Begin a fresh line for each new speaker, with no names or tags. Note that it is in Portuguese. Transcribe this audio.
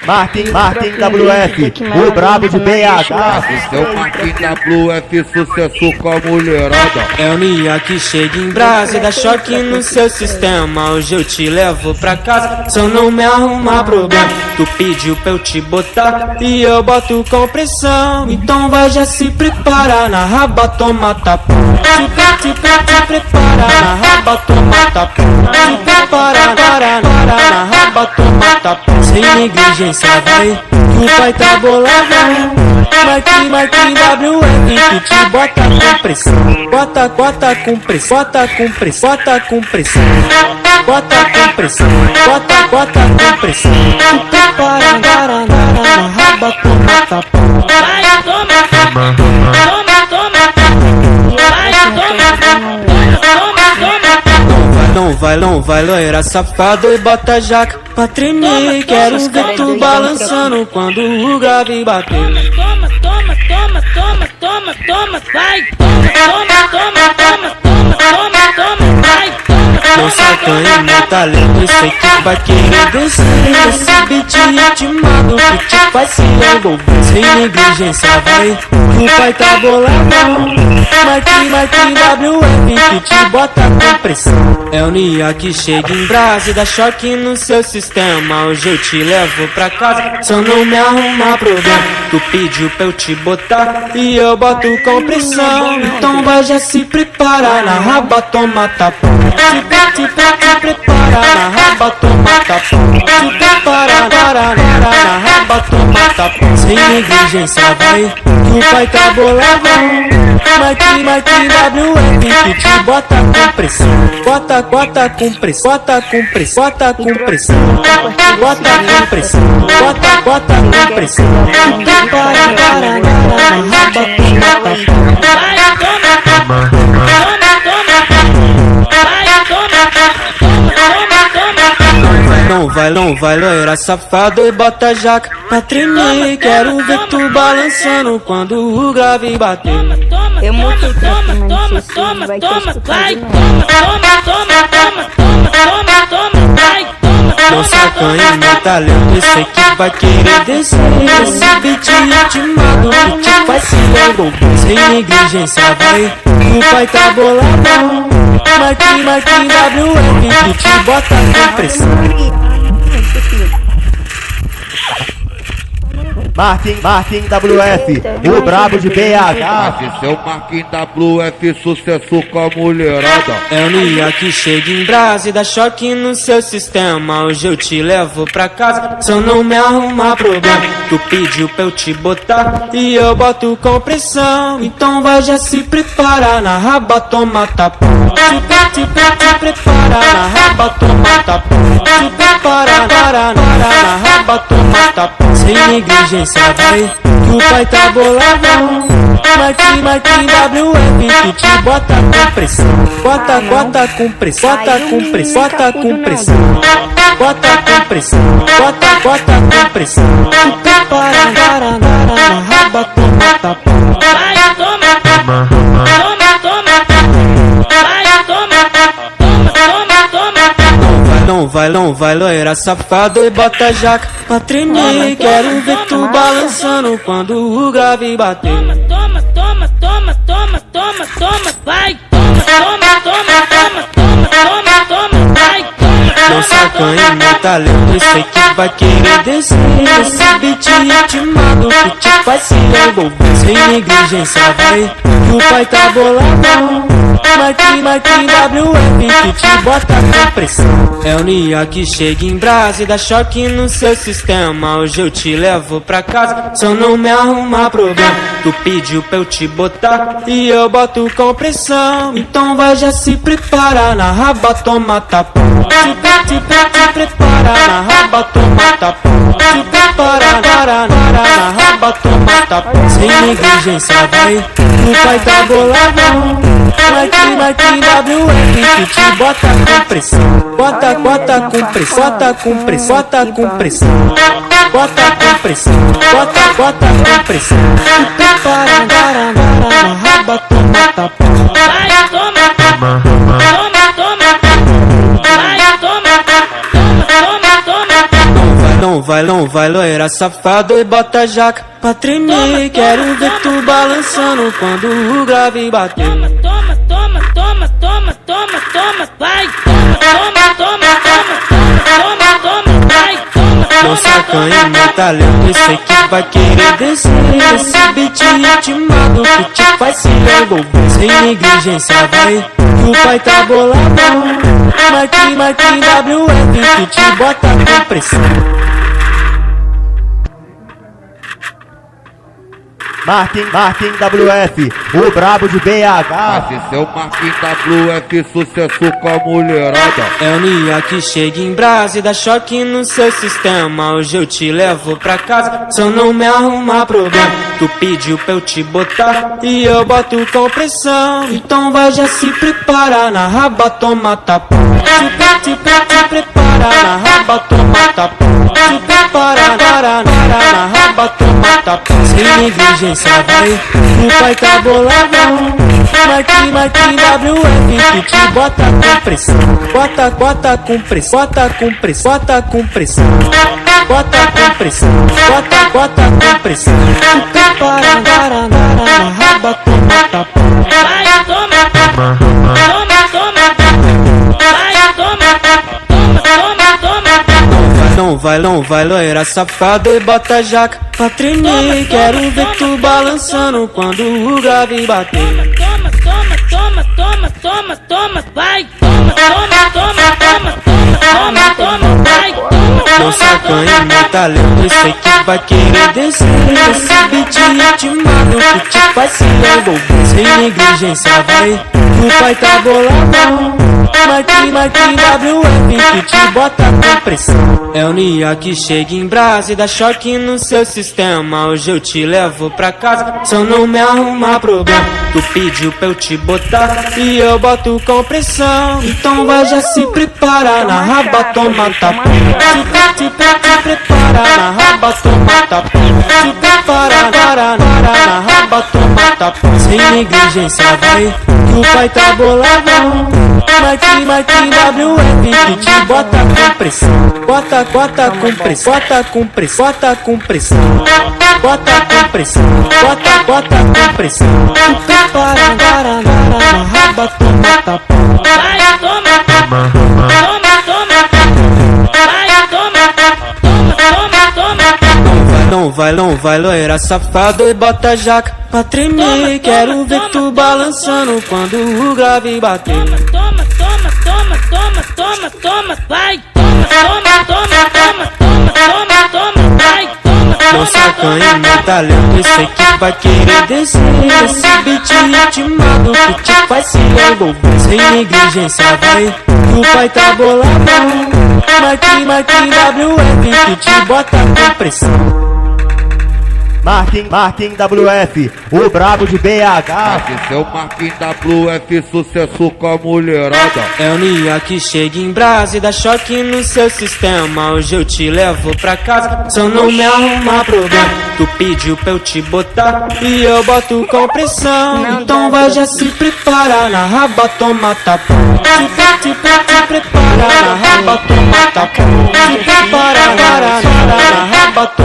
Martin WF, o brabo de BH.
Esse é o Martin WF, sucesso com a mulherada.
É o Nia que chega em brasa e dá choque no seu sistema. Hoje eu te levo pra casa, se eu não me arrumar problema. Tu pediu pra eu te botar e eu boto com pressão. Então vai já se preparar, na raba toma tapa. Se prepara, na raba toma tapa. Se prepara, na raba toma tapa. Sem negligência vai, que o pai tá bolado. Martin WF que te bota com pressão. Bota com pressão, bota com pressão, bota com pressão. Bota com pressão, bota com pressão. Se prepara, na raba toma tapa.
Vai, toma,
Não vai, loira safado e bota jaca pra tremer. Quero ver tu balançando quando o grave bater.
Toma, vai, toma, vai,
Não sacanha meu talento, eu sei que vai querer descer. Esse beat ritmado que te faz se envolver. Sem negligência vai, que o pai tá bolado. Martin WF que te bota com pressão. É o Nia que chega em brasa e dá choque no seu sistema. Hoje eu te levo pra casa, se eu não me arrumar problema. Tu pediu pra eu te botar e eu boto com pressão. Então vai já se preparar, na raba toma tapa. Se prepara, na raba toma tapa. Se prepara, na raba toma tapa. Sem negligência vai, que o pai tá bolado. Martin WF que te bota com pressão. Bota com pressão, bota com pressão, bota com pressão. Bota com pressão, bota com pressão. Se prepara, na raba toma tapa. Não vai, loira safado e bota jaca pra tremer. Quero ver tu balançando quando o grave bater.
Eu mostrei toma, vai, vai,
Não sacanha meu talento, eu sei que vai querer descer. Esse beat ritmado que te faz se envolver. Sem negligência vai, que o pai tá bolado. Martin WF que te bota com pressão.
Martin WF, o brabo de BH.
Esse é o Martin WF, sucesso com a mulherada.
É o Nia que chega em brasa e dá choque no seu sistema. Hoje eu te levo pra casa, se eu não me arrumar problema. Tu pediu pra eu te botar e eu boto com pressão. Então vai já se preparar, na raba toma tapa. Se prepara, na raba toma tapa. Se prepara, na raba toma tapa. Sem negligência vai, que o pai tá bolado. Martin WF que te bota com pressão. Bota com pressão, bota com pressão, bota com pressão. Bota com pressão, bota com pressão. Se prepara, na raba toma tapa.
vai, toma,
Não vai, loira safado e bota jaca pra tremer. Quero ver tu balançando quando o grave bater.
Toma, vai, vai,
Não sacanha meu talento, eu sei que vai querer descer. Esse beat ritmado que te faz se envolver. Sem negligência vai, que o pai tá bolado. Martin WF que te bota com pressão. É o Nia que chega em brasa e dá choque no seu sistema. Hoje eu te levo pra casa, se eu não me arrumar problema. Tu pediu pra eu te botar e eu boto com pressão. Então vai já se preparar, na raba toma tapa. Se prepara, na raba toma tapa. Se prepara, na raba toma tapa. Sem negligência vai, o pai tá bolado. Martin WF que te bota com pressão. Bota com pressão, bota com pressão, bota com pressão. Bota com pressão, bota com pressão. Se prepara, na raba toma tapa.
vai, toma,
vai, loira safado e bota a jaca pra tremer. Quero ver tu balançando quando o grave bater.
Toma, toma, toma, toma, toma, toma, toma, vai. Toma, toma, toma, toma, toma, toma, toma, vai. Toma,
Não sacanha meu talento, sei que vai querer descer. Esse beat intimado que te faz se envolver. Sem negligência vai, que o pai tá boladão. Marquinhos WF que te bota com pressão.
Marquinhos WF, o brabo de BH.
Esse seu Marquinhos WF, sucesso com a mulherada.
É o Nia que chega em brasa e dá choque no seu sistema. Hoje eu te levo pra casa, só não me arrumar problema. Tu pediu pra eu te botar e eu boto com pressão. Então vai já se prepara, na raba toma tapa. Se prepara, na raba toma tapa. Se prepara, na raba toma tapa. Sem negligência vai, o pai tá boladão. Marquinhos WF que te bota com pressão. Bota com pressão, bota com pressão, bota com pressão. Bota com pressão, bota com pressão. Se prepara, na raba toma tapa.
vai, toma, toma, toma, vai, toma, toma, toma.
Não vai, loira safado e bota a jaca pra tremer. Quero ver tu balançando quando o grave bater.
Toma, toma, toma, toma, toma, toma, vai. Toma, toma, toma, toma, toma, toma, vai. Toma,
Não sacanha meu talento, sei que vai querer descer. Esse beat intimado que te faz se envolver. Sem negligência vai, que o pai tá boladão. Marquinhos WF que te bota com pressão. É o Nia que chega em brasa e dá choque no seu sistema. Hoje eu te levo pra casa, só não me arrumar problema. Tu pediu pra eu te botar e eu boto com pressão. Então vai já se prepara, na raba toma tapa. Se prepara, na raba toma tapa. Se prepara, na raba toma tapa. Sem negligência vai, que o pai tá boladão. Marquinhos WF que te bota com pressão. Bota com pressão, bota com pressão, bota com pressão. Bota com pressão, bota com pressão. Se prepara, na raba toma tapa.
vai, toma, toma, toma, vai, toma, toma.
Não vai, loira safado e bota a jaca pra tremer. Quero ver tu balançando quando o grave bater.
Toma, toma, toma, toma, toma, toma, vai. Toma, toma, toma, toma, toma, toma, vai. Toma,
Não sacanha meu talento, sei que vai querer descer. Esse beat intimado que te faz se envolver. Sem negligência vai, que o pai tá boladão. Marquinhos WF que te bota com pressão.
Marquinhos WF, o brabo de BH.
Esse seu Marquinhos WF, sucesso com a mulherada.
É o Nia que chega em brasa e dá choque no seu sistema. Hoje eu te levo pra casa, só não me arrumar problema. Tu pediu pra eu te botar e eu boto com pressão. Então vai já se prepara, na raba toma tapa. Se prepara, na raba toma tapa. Se prepara, na raba toma